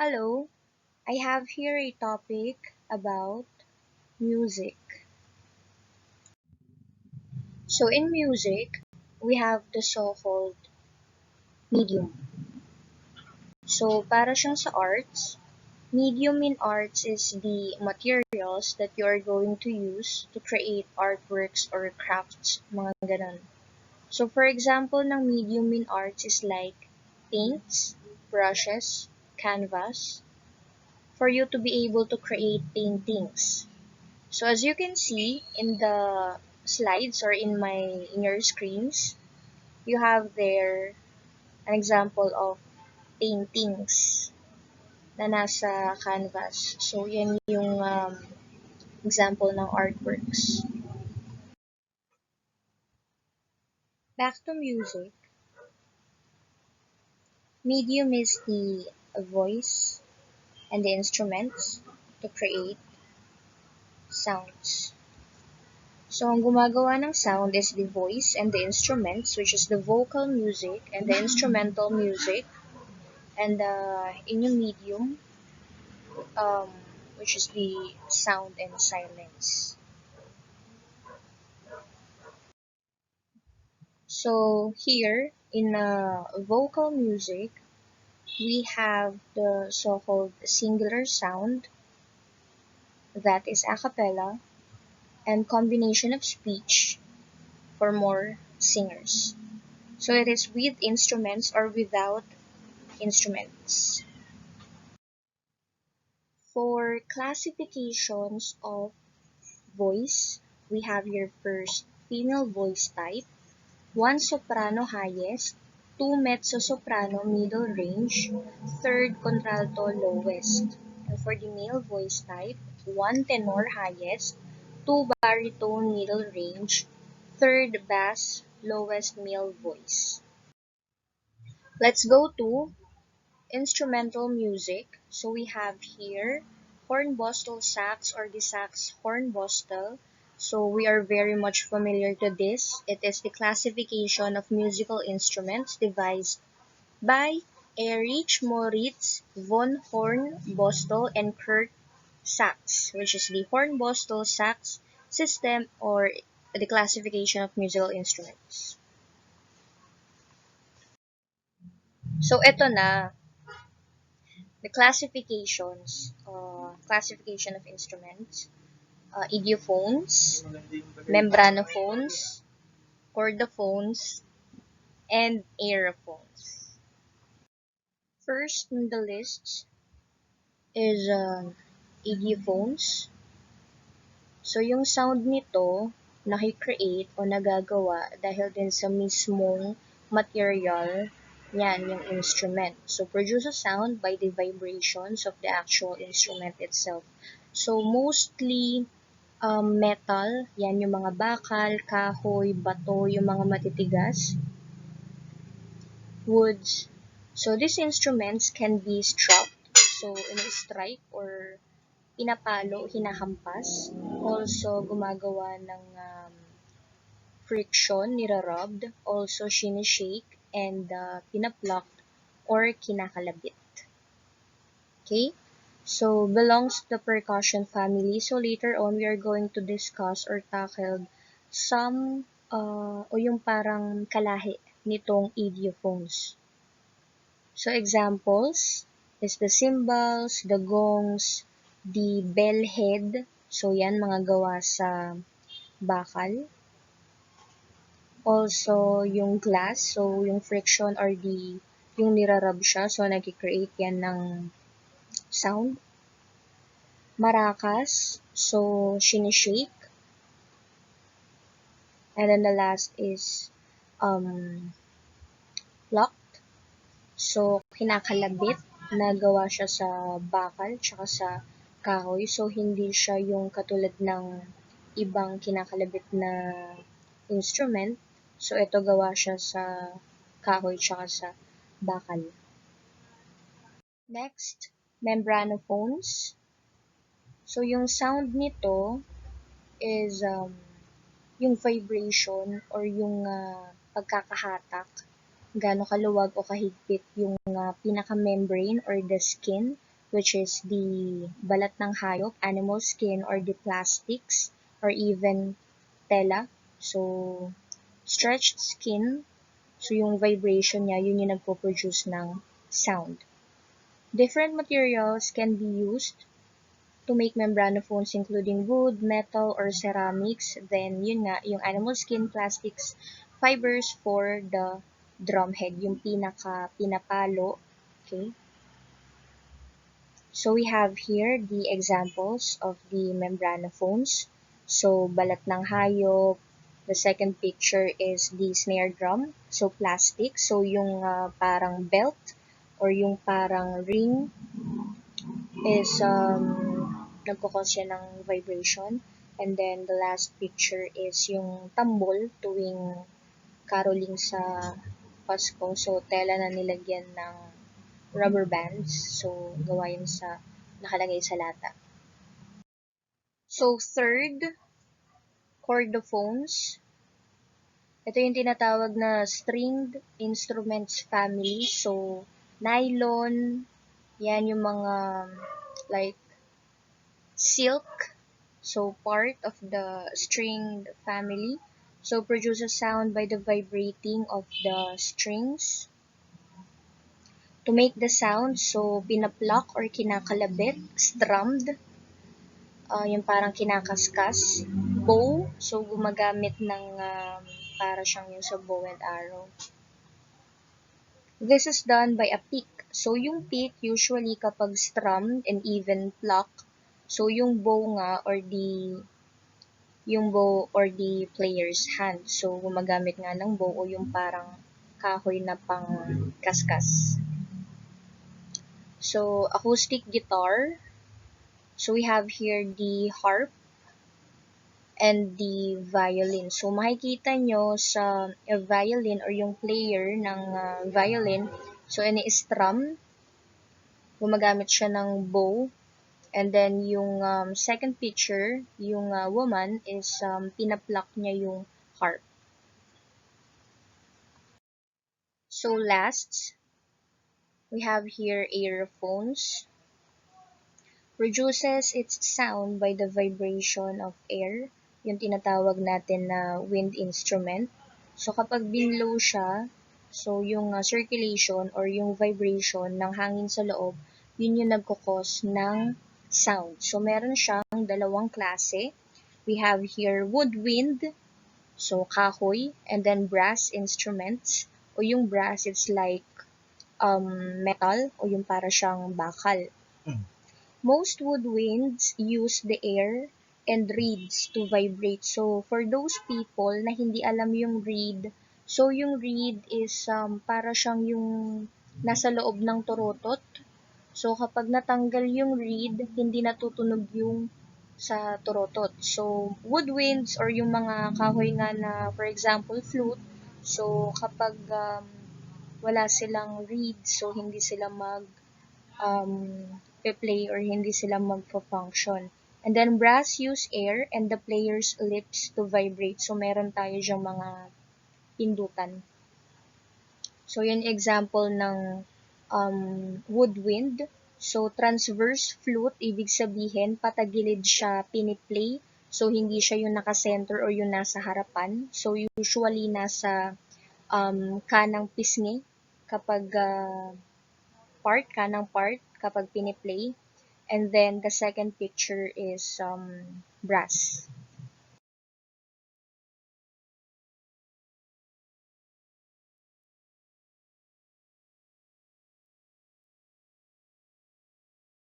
Hello, I have here a topic about music. So in music, we have the so-called medium. So para siyang sa arts, medium in arts is the materials that you are going to use to create artworks or crafts, mga ganun. So for example ng medium in arts is like paints, brushes, canvas, for you to be able to create paintings. So as you can see in the slides or in your screens, you have there an example of paintings na nasa canvas. So yan yung example ng artworks. Back to music. Medium is the voice and the instruments to create sounds. So, ang gumagawa ng sound is the voice and the instruments, which is the vocal music and the instrumental music, and the inyong medium, um, which is the sound and silence. So, here in vocal music, we have the so-called singular sound, that is a cappella, and combination of speech for more singers. So, it is with instruments or without instruments. For classifications of voice, we have your first female voice type, 1 soprano highest, 2 mezzo-soprano middle range, 3rd contralto lowest. And for the male voice type, 1 tenor highest, 2 baritone middle range, 3rd bass lowest male voice. Let's go to instrumental music. So we have here hornbostel sax or the sax hornbostel. So we are very much familiar to this. It is the classification of musical instruments devised by Erich Moritz von Hornbostel and Kurt Sax, which is the hornbostel sax system or the classification of musical instruments. So ito na, the classification of instruments, idiophones, membranophones, chordophones, and aerophones. First in the list is idiophones. So yung sound nito, nakikreate o nagagawa dahil din sa mismong material yan, yung instrument. So, produce a sound by the vibrations of the actual instrument itself. So, mostly metal, yan yung mga bakal, kahoy, bato, yung mga matitigas, woods. So, these instruments can be struck. So, in-strike or pinapalo, hinahampas. Also, gumagawa ng friction, nirarubbed. Also, sinishake and pinaplucked or kinakalabit. Okay? So, belongs to the percussion family. So, later on, we are going to discuss or tackle some o yung parang kalahi nitong idiophones. So, examples is the cymbals, the gongs, the bell head. So, yan, mga gawa sa bakal. Also, yung glass. So, yung friction or yung nirarub siya. So, nag-create yan ng sound. Maracas. So, sinishake. And then the last is locked. So, kinakalabit na gawa siya sa bakal tsaka sa kahoy. So, hindi siya yung katulad ng ibang kinakalabit na instrument. So, ito gawa siya sa kahoy tsaka sa bakal. Next, membranophones. So, yung sound nito is yung vibration or yung pagkakahatak, gaano kaluwag o kahigpit yung pinaka-membrane or the skin which is the balat ng hayop, animal skin, or the plastics, or even tela. So, stretched skin, so yung vibration niya, yun yung nagpo-produce ng sound. Different materials can be used to make membranophones, including wood, metal, or ceramics. Then, yun nga, yung animal skin, plastics, fibers for the drumhead, yung pinapalo. Okay? So, we have here the examples of the membranophones. So, balat ng hayop. The second picture is the snare drum. So, plastic. So, yung parang belt or yung parang ring is nagkakause siya ng vibration. And then, the last picture is yung tambol tuwing caroling sa Pasko. So, tela na nilagyan ng rubber bands. So, gawa yun sa nakalagay sa lata. So, third, chordophones. Ito yung tinatawag na stringed instruments family. So, nylon, yan yung mga like silk. So, part of the stringed family. So, produces sound by the vibrating of the strings. To make the sound, so pinapluck or kinakalabit, strummed, yung parang kinakaskas, bow, so gumagamit ng para siyang yung sa bow and arrow. This is done by a pick. So yung pick usually kapag strummed and even pluck, so yung bow nga or the player's hand. So gumagamit nga ng bow o yung parang kahoy na pang kaskas. So acoustic guitar. So we have here the harp and the violin. So makikita nyo sa violin or yung player ng violin, so ini-strum, gumagamit siya ng bow. And then yung second picture, yung woman is pinapluck niya yung harp. So last, we have here aerophones. Produces its sound by the vibration of air, yung tinatawag natin na wind instrument. So, kapag binlow siya, so yung circulation or yung vibration ng hangin sa loob, yun yung nagkukos ng sound. So, meron siyang dalawang klase. We have here woodwind, so kahoy, and then brass instruments. O yung brass, it's like metal, o yung para siyang bakal. Most woodwinds use the air and reeds to vibrate. So, for those people na hindi alam yung reed, so yung reed is para siyang yung nasa loob ng turotot. So, kapag natanggal yung reed, hindi natutunog yung sa turotot. So, woodwinds or yung mga kahoy nga na, for example, flute, so kapag wala silang reed, so hindi sila play or hindi sila magpo-function. And then brass use air and the player's lips to vibrate. So meron tayo diyang mga pindutan. So yun example ng woodwind. So transverse flute, ibig sabihin patagilid siya piniplay. So hindi siya yung naka-center or yung nasa harapan. So usually nasa kanang pisngi kapag kanang part kapag piniplay. And then the second picture is brass.